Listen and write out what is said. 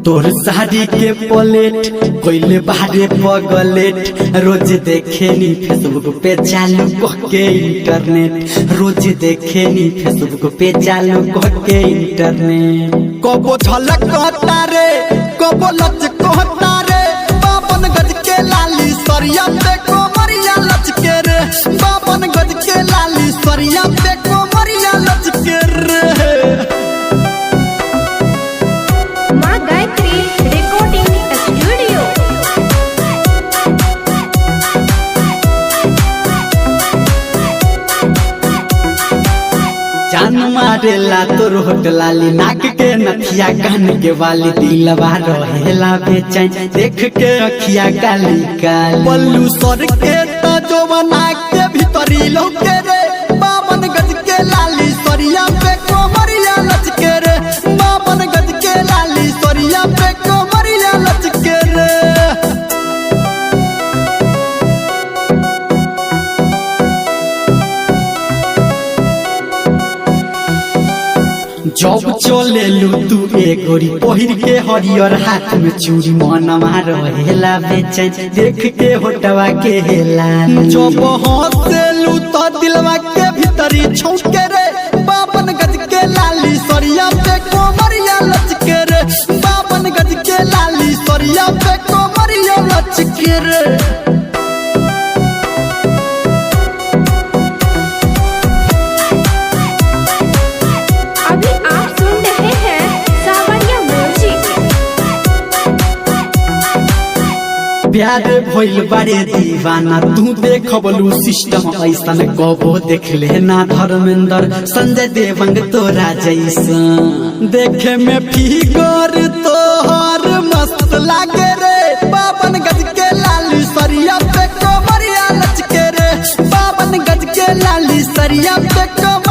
तोर साड़ी के प्लेट कोइले बाहरे पगलेट रोज देखे नी फेसबुक पे चालू के इंटरनेट रोज देखे नी फेसबुक पे चालू के इंटरनेट कबो झलक रे कबो लचक रे बावन गज के लाली सरिया पे कोमरिया लचके रे बावन गज के लाली सरिया पे कोमरिया लचके रे। माँ गायत्री रिकॉर्डिंग स्टूडियो। जान मारेला तोर होट लाली नाक के नथिया कान के वाली दिलवा रहेला बेचैन देख के अखिया काली काली पल्लू सर के तो जवाना के भीतरी लौके रे बावन गज के लाली सरिया पे कोमरिया लचके रे बावन गज के लाली सरिया पे कोमरिया लचके रे। जब चले लू तू गोरी पहिर के हरियर हाथ में चूड़ी मनवा रहेला बेचैन देख के होटवा के हेला जब हंसेलू तो दिलवा के भीतरी छौके रे बावन गज के लाली सरिया पे कोमरिया लचके रे बावन गज के लाली सरिया पे कोमरिया लचके रे। अभी आप सुन रहे हैं सावरिया म्यूजिक। प्यार भइल बारे दीवाना तू देखबलू सिस्टम ऐसन कबो देख ले ना धर्मेंद्र संजय देवंग तोरा जैसन देखे में फिगर तोहर मस्त लागे रे बावन गज के लाली सरिया पे कोमरिया लचके रे बावन गज के लाली सरिया पे कोमरिया